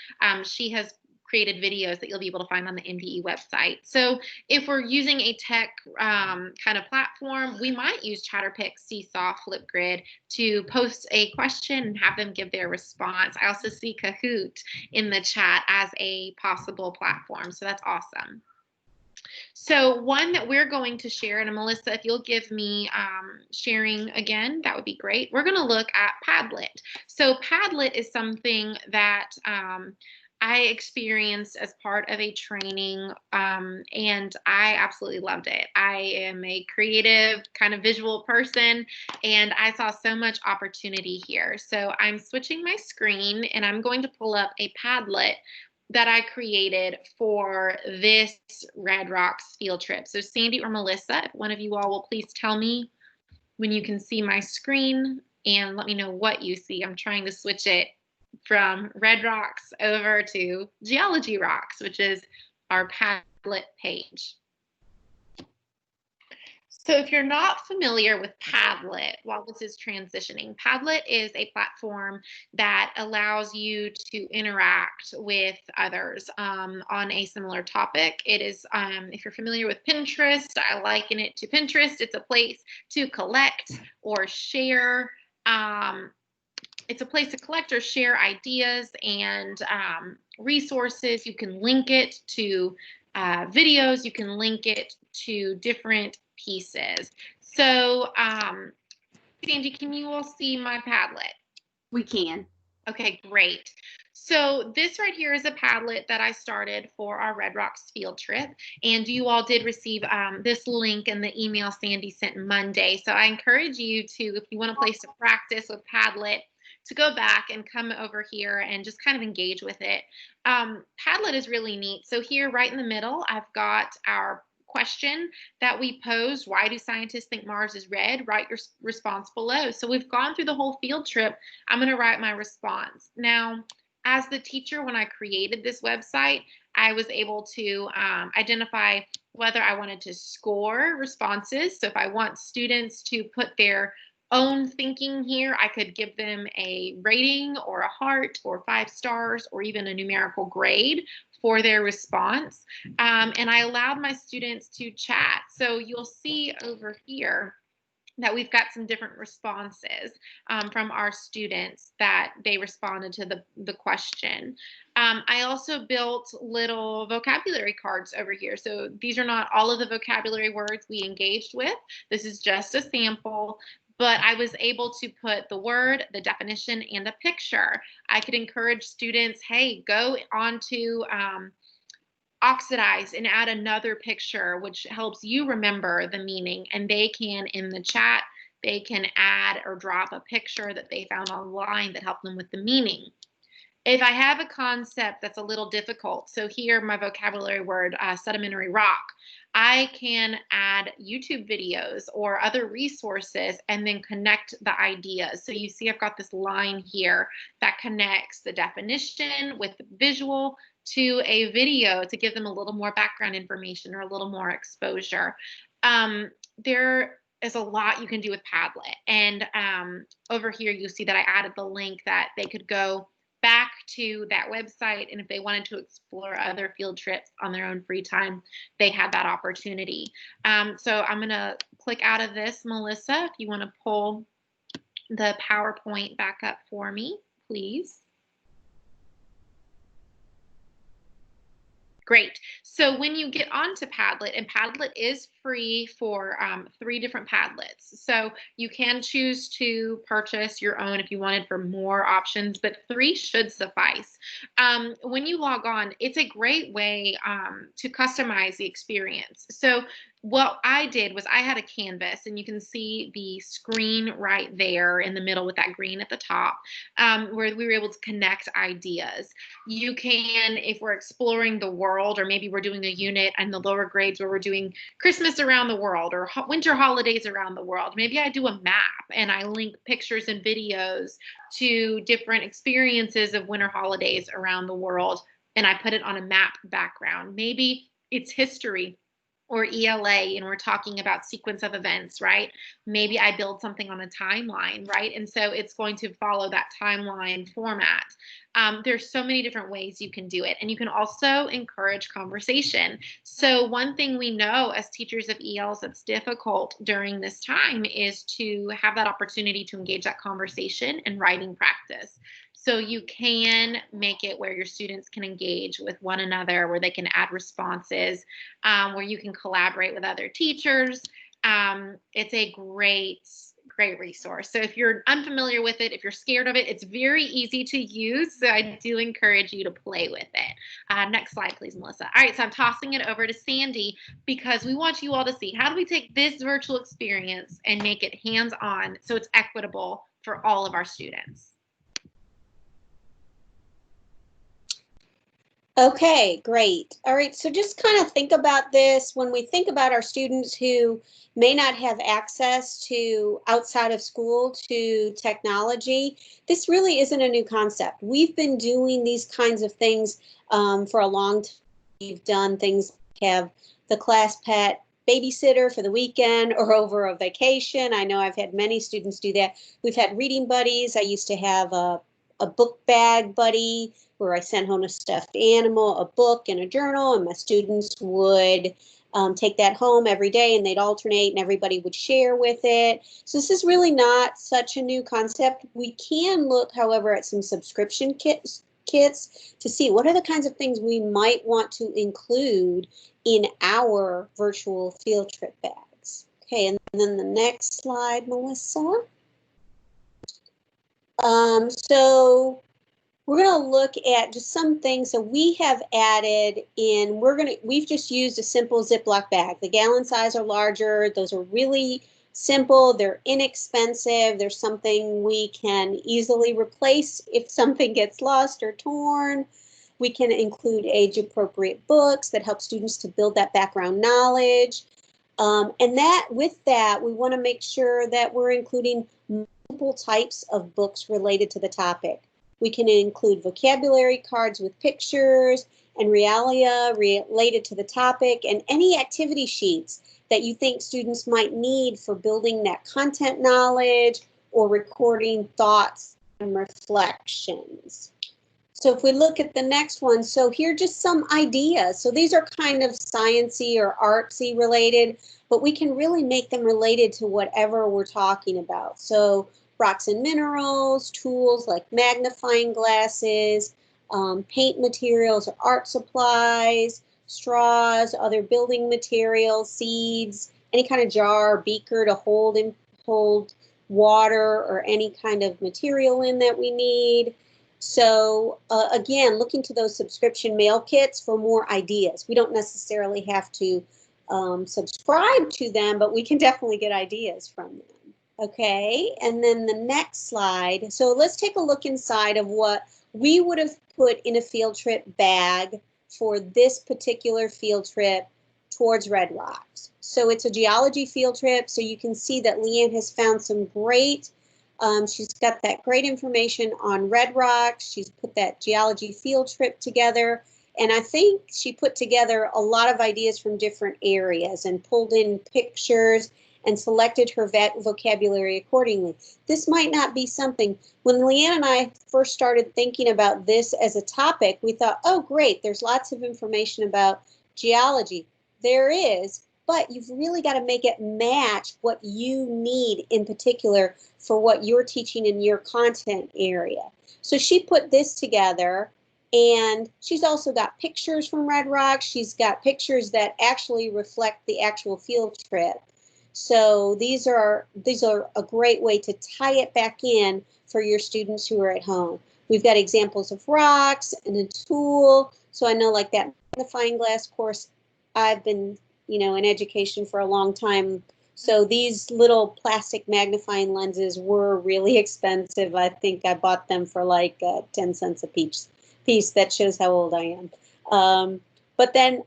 she has created videos that you'll be able to find on the MDE website. So if we're using a tech kind of platform, we might use Chatterpix, Seesaw, Flipgrid to post a question and have them give their response. I also see Kahoot in the chat as a possible platform. So that's awesome. So one that we're going to share, and Melissa, if you'll give me sharing again, that would be great. We're going to look at Padlet. So Padlet is something that I experienced as part of a training, and I absolutely loved it. I am a creative kind of visual person, and I saw so much opportunity here. So I'm switching my screen, and I'm going to pull up a Padlet that I created for this Red Rocks field trip. So Sandy or Melissa, if one of you all will please tell me when you can see my screen and let me know what you see. I'm trying to switch it from Red Rocks over to Geology Rocks, which is our Padlet page. So if you're not familiar with Padlet, while this is transitioning, Padlet is a platform that allows you to interact with others on a similar topic. It is, if you're familiar with Pinterest, I liken it to Pinterest. It's a place to collect or share. It's a place to collect or share ideas and resources. You can link it to videos. You can link it to different pieces. So, Sandy, can you all see my Padlet? We can. Okay, great. So this right here is a Padlet that I started for our Red Rocks field trip. And you all did receive this link in the email Sandy sent Monday. So I encourage you to, if you want a place to practice with Padlet, to go back and come over here and just kind of engage with it. Padlet is really neat. So here right in the middle, I've got our question that we posed. Why do scientists think Mars is red? Write your response below. So we've gone through the whole field trip. I'm going to write my response. Now, as the teacher, when I created this website, I was able to identify whether I wanted to score responses. So if I want students to put their own thinking here, I could give them a rating or a heart or 5 stars or even a numerical grade for their response. And I allowed my students to chat. So you'll see over here that we've got some different responses from our students that they responded to the question. I also built little vocabulary cards over here. So these are not all of the vocabulary words we engaged with. This is just a sample. But I was able to put the word, the definition, and a picture. I could encourage students, hey, go on to oxidize and add another picture, which helps you remember the meaning. And they can, in the chat, they can add or drop a picture that they found online that helped them with the meaning. If I have a concept that's a little difficult, so here my vocabulary word, sedimentary rock, I can add YouTube videos or other resources and then connect the ideas. So you see I've got this line here that connects the definition with the visual to a video to give them a little more background information or a little more exposure. There is a lot you can do with Padlet. And over here you see that I added the link that they could go back to that website, and if they wanted to explore other field trips on their own free time, they had that opportunity. So I'm going to click out of this. Melissa, if you want to pull the PowerPoint back up for me, please. Great. So when you get onto Padlet, and Padlet is free for 3 different Padlets. So you can choose to purchase your own if you wanted for more options, but 3 should suffice. When you log on, it's a great way to customize the experience. So what I did was I had a canvas, and you can see the screen right there in the middle with that green at the top, where we were able to connect ideas. You can, if we're exploring the world, or maybe we're doing a unit in the lower grades where we're doing Christmas around the world or winter holidays around the world, maybe I do a map and I link pictures and videos to different experiences of winter holidays around the world, and I put it on a map background. Maybe it's history or ELA, and we're talking about sequence of events, right? Maybe I build something on a timeline, right? And so it's going to follow that timeline format. There's so many different ways you can do it. And you can also encourage conversation. So one thing we know as teachers of ELs that's difficult during this time is to have that opportunity to engage that conversation and writing practice. So you can make it where your students can engage with one another, where they can add responses, where you can collaborate with other teachers. It's a great resource. So if you're unfamiliar with it, if you're scared of it, it's very easy to use. So I do encourage you to play with it. Next slide, please, Melissa. All right, so I'm tossing it over to Sandy because we want you all to see, how do we take this virtual experience and make it hands-on so it's equitable for all of our students? Okay, great. All right, so just kind of think about this when we think about our students who may not have access to outside of school to technology. This really isn't a new concept. We've been doing these kinds of things for a long time. We've done things like have the class pet babysitter for the weekend or over a vacation. I know I've had many students do that. We've had reading buddies. I used to have a book bag buddy where I sent home a stuffed animal, a book, and a journal, and my students would take that home every day, and they'd alternate, and everybody would share with it. So this is really not such a new concept. We can look, however, at some subscription kits to see what are the kinds of things we might want to include in our virtual field trip bags. Okay, and then the next slide, Melissa. So we're going to look at just some things. So we have added in, we've just used a simple Ziploc bag. The gallon size are larger. Those are really simple. They're inexpensive. They're something we can easily replace if something gets lost or torn. We can include age-appropriate books that help students to build that background knowledge. And with that, we want to make sure that we're including multiple types of books related to the topic. We can include vocabulary cards with pictures and Realia related to the topic, and any activity sheets that you think students might need for building that content knowledge or recording thoughts and reflections. So if we look at the next one, so here are just some ideas. So these are kind of sciencey or artsy related, but we can really make them related to whatever we're talking about. So rocks and minerals, tools like magnifying glasses, paint materials or art supplies, straws, other building materials, seeds, any kind of jar or beaker to hold water or any kind of material in that we need. So again, looking to those subscription mail kits for more ideas. We don't necessarily have to subscribe to them, but we can definitely get ideas from them. Okay, and then the next slide. So let's take a look inside of what we would have put in a field trip bag for this particular field trip towards Red Rocks. So it's a geology field trip, so you can see that Leanne has found some great, she's got that great information on Red Rocks. She's put that geology field trip together, and I think she put together a lot of ideas from different areas and pulled in pictures and selected her vocabulary accordingly. This might not be something, when Leanne and I first started thinking about this as a topic, we thought, oh great, there's lots of information about geology. There is, but you've really got to make it match what you need in particular for what you're teaching in your content area. So she put this together, and she's also got pictures from Red Rocks. She's got pictures that actually reflect the actual field trip. So these are a great way to tie it back in for your students who are at home. We've got examples of rocks and a tool. So I know, like that magnifying glass course, I've been, in education for a long time. So these little plastic magnifying lenses were really expensive. I think I bought them for like 10 cents a piece. That shows how old I am. But then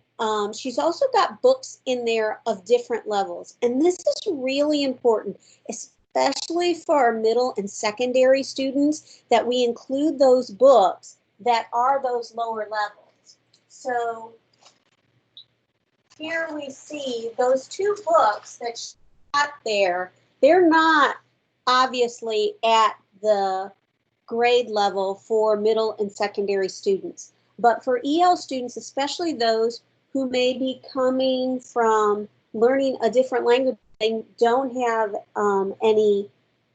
she's also got books in there of different levels. And this is really important, especially for our middle and secondary students, that we include those books that are those lower levels. So here we see those two books that she got there. They're not obviously at the grade level for middle and secondary students. But for EL students, especially those who may be coming from learning a different language, they don't have any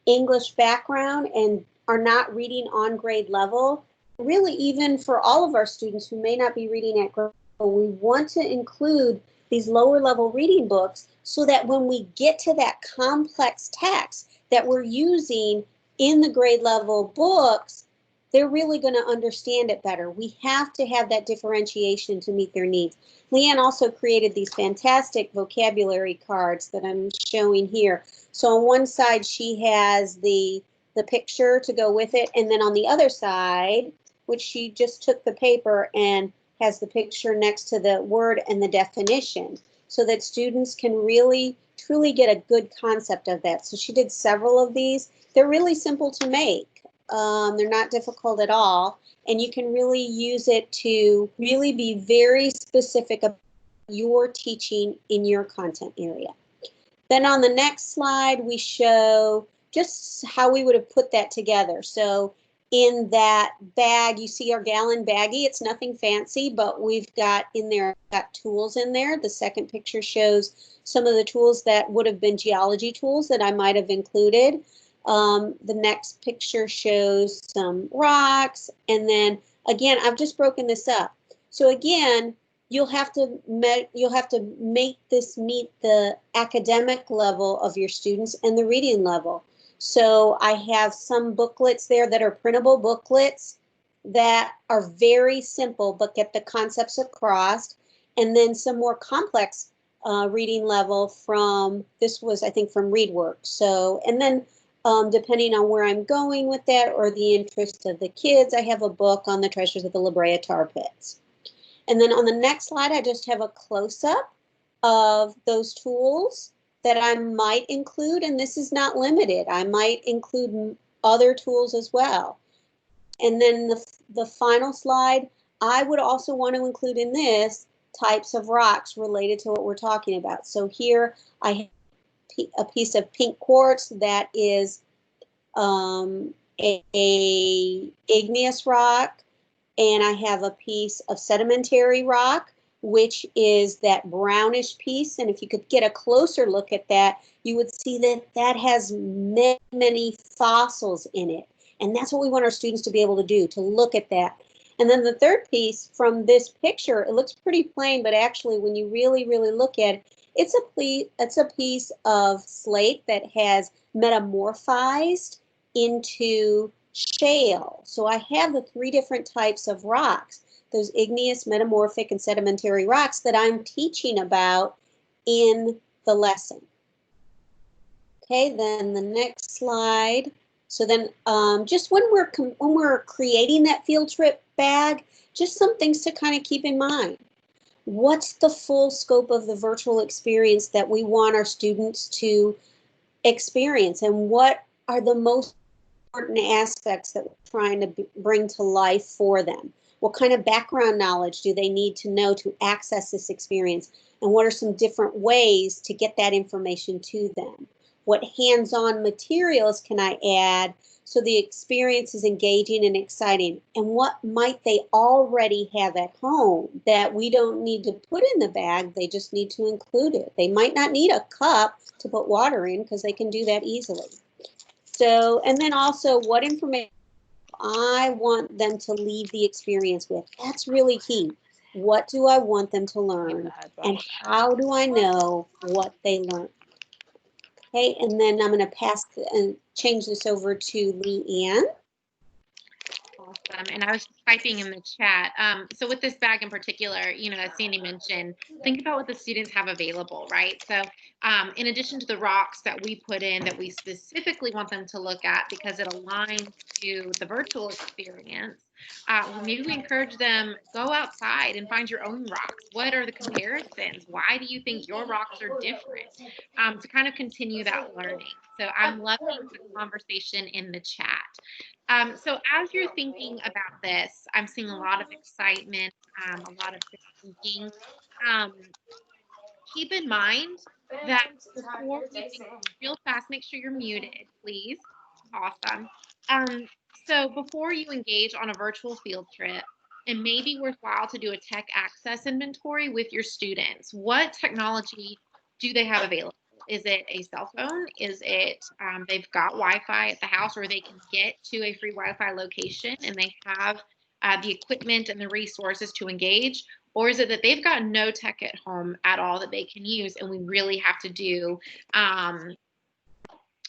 English background and are not reading on grade level. Really, even for all of our students who may not be reading at grade level, we want to include these lower level reading books so that when we get to that complex text that we're using in the grade level books, they're really going to understand it better. We have to have that differentiation to meet their needs. Leanne also created these fantastic vocabulary cards that I'm showing here. So on one side, she has the picture to go with it. And then on the other side, which she just took the paper and has the picture next to the word and the definition so that students can really, truly get a good concept of that. So she did several of these. They're really simple to make. They're not difficult at all, and you can really use it to really be very specific about you're teaching in your content area. Then on the next slide, we show just how we would have put that together. So in that bag, you see our gallon baggie. It's nothing fancy, but we've got in there, got tools in there. The second picture shows some of the tools that would have been geology tools that I might have included. The next picture shows some rocks. And then again, I've just broken this up. So again, you'll have to make this meet the academic level of your students and the reading level. So I have some booklets there that are printable booklets that are very simple but get the concepts across, and then some more complex reading level from, this was I think from ReadWorks. So, and then depending on where I'm going with that or the interest of the kids, I have a book on the treasures of the La Brea tar pits. And then on the next slide, I just have a close-up of those tools that I might include, and this is not limited. I might include other tools as well. And then the final slide, I would also want to include in this types of rocks related to what we're talking about. So here I have a piece of pink quartz that is a igneous rock, and I have a piece of sedimentary rock, which is that brownish piece. And if you could get a closer look at that, you would see that that has many, many fossils in it. And that's what we want our students to be able to do, to look at that. And then the third piece from this picture, it looks pretty plain, but actually when you really, really look at it, it's a piece of slate that has metamorphized into shale. So I have the three different types of rocks, those igneous, metamorphic, and sedimentary rocks that I'm teaching about in the lesson. Okay, then the next slide. So then just when we're creating that field trip bag, just some things to kind of keep in mind. What's the full scope of the virtual experience that we want our students to experience, and what are the most important aspects that we're trying to bring to life for them? What kind of background knowledge do they need to know to access this experience? And what are some different ways to get that information to them? What hands-on materials can I add so the experience is engaging and exciting? And what might they already have at home that we don't need to put in the bag, they just need to include it? They might not need a cup to put water in because they can do that easily. So, and then also what information I want them to leave the experience with. That's really key. What do I want them to learn? And how do I know what they learned? Okay, and then I'm going to pass and change this over to Leanne. Awesome. And I was just typing in the chat. So with this bag in particular, you know, as Sandy mentioned, think about what the students have available, right? So in addition to the rocks that we put in that we specifically want them to look at because it aligns to the virtual experience, maybe we encourage them, go outside and find your own rocks. What are the comparisons? Why do you think your rocks are different? To kind of continue that learning. So I'm loving the conversation in the chat. So as you're thinking about this, I'm seeing a lot of excitement, a lot of thinking. Keep in mind that before you think real fast, make sure you're muted, please. Awesome. So before you engage on a virtual field trip, it may be worthwhile to do a tech access inventory with your students. What technology do they have available? Is it a cell phone? Is it they've got Wi-Fi at the house, or they can get to a free Wi-Fi location and they have the equipment and the resources to engage? Or is it that they've got no tech at home at all that they can use, and we really have to do,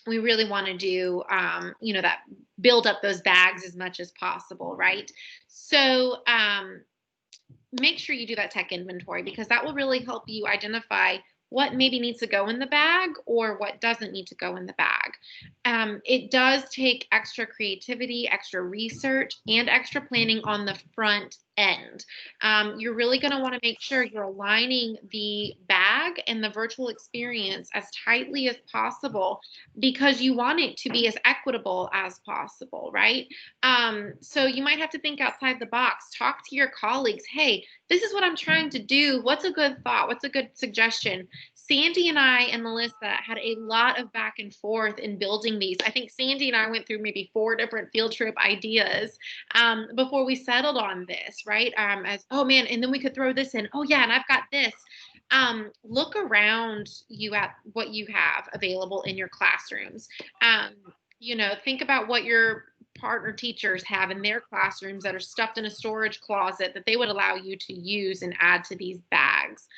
we really want to do, you know, that build up those bags as much as possible, right? So make sure you do that tech inventory, because that will really help you identify what maybe needs to go in the bag or what doesn't need to go in the bag. It does take extra creativity, extra research, and extra planning on the front end. You're really going to want to make sure you're aligning the bag and the virtual experience as tightly as possible because you want it to be as equitable as possible, right? So you might have to think outside the box. Talk to your colleagues. Hey, this is what I'm trying to do. What's a good thought? What's a good suggestion? Sandy and I and Melissa had a lot of back and forth in building these. I think Sandy and I went through maybe 4 different field trip ideas before we settled on this, right? As, oh man, and then we could throw this in. Oh yeah, and I've got this. Look around you at what you have available in your classrooms. You know, think about what your partner teachers have in their classrooms that are stuffed in a storage closet that they would allow you to use and add to these bags.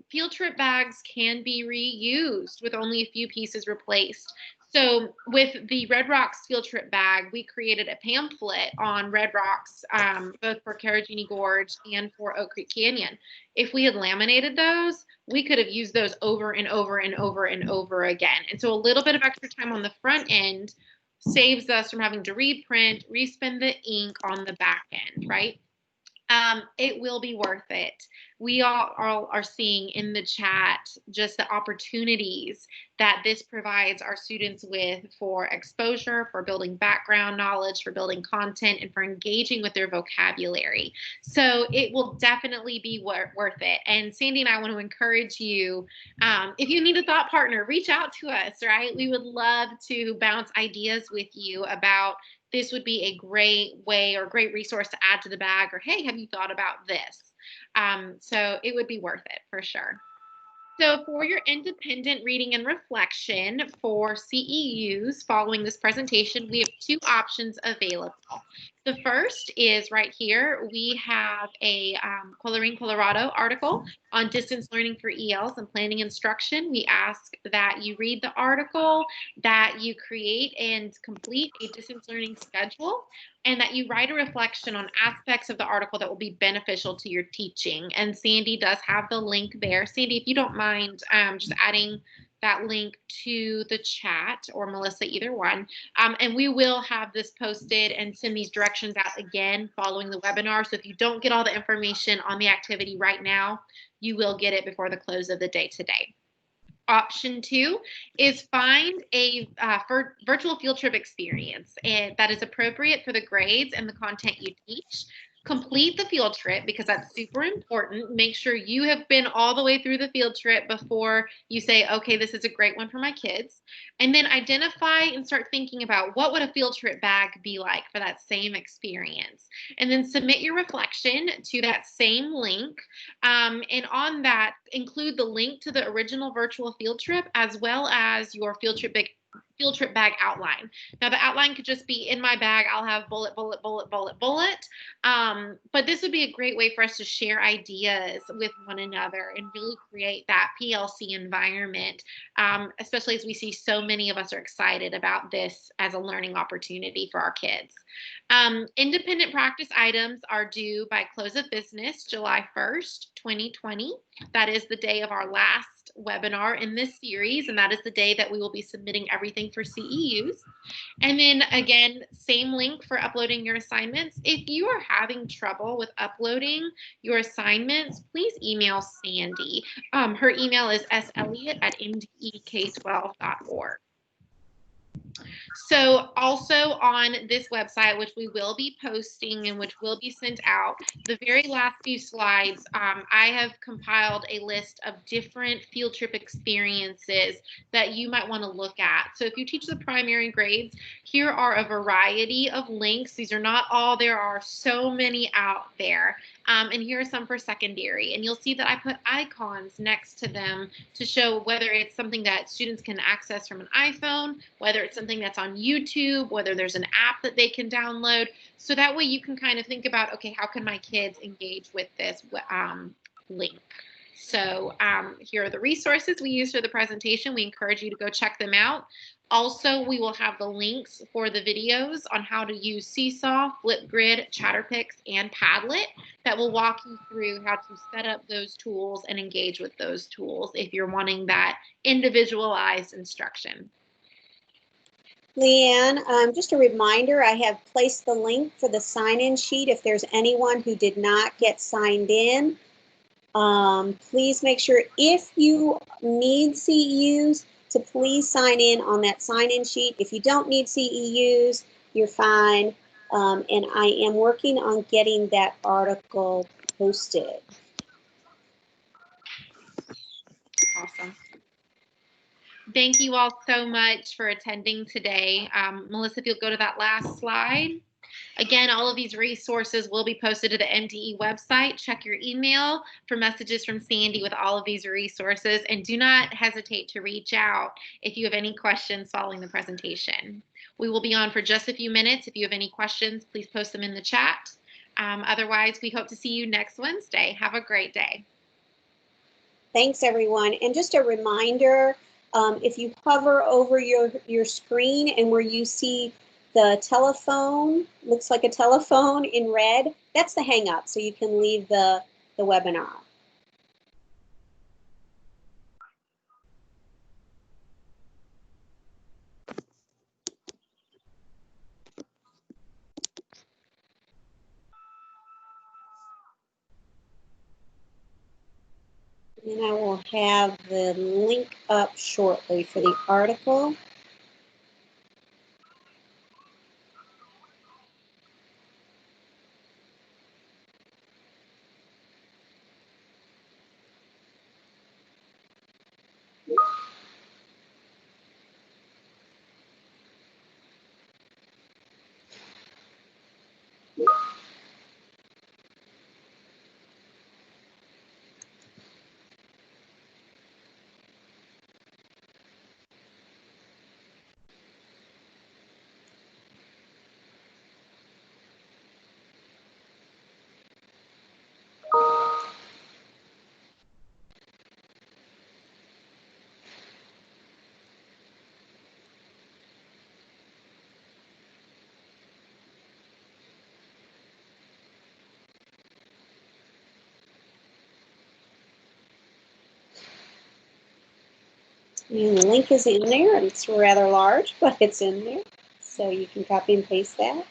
Field trip bags can be reused with only a few pieces replaced. So with the Red Rocks field trip bag, we created a pamphlet on Red Rocks, both for Carragini Gorge and for Oak Creek Canyon. If we had laminated those, we could have used those over and over and over and over again. And so a little bit of extra time on the front end saves us from having to reprint, respend the ink on the back end, right? It will be worth it. We all are seeing in the chat just the opportunities that this provides our students with for exposure, for building background knowledge, for building content, and for engaging with their vocabulary. So it will definitely be worth it. And Sandy and I want to encourage you, if you need a thought partner, reach out to us, right? We would love to bounce ideas with you about this would be a great way or great resource to add to the bag, or hey, have you thought about this? So it would be worth it for sure. So for your independent reading and reflection for CEUs following this presentation, we have 2 options available. The first is right here. We have a Coloring Colorado article on distance learning for ELs and planning instruction. We ask that you read the article, that you create and complete a distance learning schedule, and that you write a reflection on aspects of the article that will be beneficial to your teaching. And Sandy does have the link there. Sandy, if you don't mind just adding that link to the chat, or Melissa, either one. And we will have this posted and send these directions out again following the webinar. So if you don't get all the information on the activity right now, you will get it before the close of the day today. Option 2 is find a virtual field trip experience that is appropriate for the grades and the content you teach. Complete the field trip because that's super important. Make sure you have been all the way through the field trip before you say, okay, this is a great one for my kids. And then identify and start thinking about what would a field trip bag be like for that same experience. And then submit your reflection to that same link. And on that, include the link to the original virtual field trip as well as your field trip bag outline. Now the outline could just be in my bag. I'll have bullet, bullet, bullet, bullet, bullet. But this would be a great way for us to share ideas with one another and really create that PLC environment, especially as we see so many of us are excited about this as a learning opportunity for our kids. Independent practice items are due by close of business, July 1st, 2020. That is the day of our last webinar in this series, and that is the day that we will be submitting everything for CEUs. And then again, same link for uploading your assignments. If you are having trouble with uploading your assignments, please email Sandy. Her email is selliott@mdek12.org. So also on this website, which we will be posting and which will be sent out, the very last few slides, I have compiled a list of different field trip experiences that you might want to look at. So if you teach the primary grades, here are a variety of links. These are not all, there are so many out there. And here are some for secondary. And you'll see that I put icons next to them to show whether it's something that students can access from an iPhone, whether it's something that's on YouTube, whether there's an app that they can download. So that way you can kind of think about, okay, how can my kids engage with this link? So here are the resources we use for the presentation. We encourage you to go check them out. Also, we will have the links for the videos on how to use Seesaw, Flipgrid, Chatterpix, and Padlet that will walk you through how to set up those tools and engage with those tools if you're wanting that individualized instruction. Leanne, just a reminder, I have placed the link for the sign-in sheet. If there's anyone who did not get signed in, please make sure if you need CEUs to please sign in on that sign-in sheet. If you don't need CEUs, you're fine. And I am working on getting that article posted. Awesome. Thank you all so much for attending today. Melissa, if you'll go to that last slide. Again, all of these resources will be posted to the MDE website. Check your email for messages from Sandy with all of these resources, and do not hesitate to reach out if you have any questions following the presentation. We will be on for just a few minutes. If you have any questions, please post them in the chat. Otherwise, we hope to see you next Wednesday. Have a great day. Thanks, everyone. And just a reminder, if you hover over your screen and where you see the telephone, looks like a telephone in red, that's the hang up, so you can leave the webinar. And I will have the link up shortly for the article. And the link is in there. It's rather large, but it's in there. So you can copy and paste that.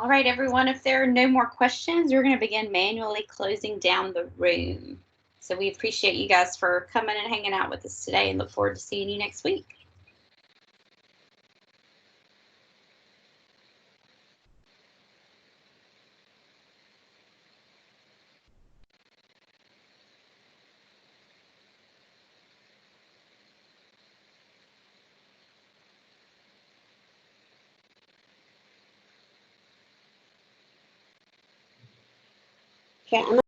All right, everyone, if there are no more questions, we're going to begin manually closing down the room. So we appreciate you guys for coming and hanging out with us today and look forward to seeing you next week. Okay,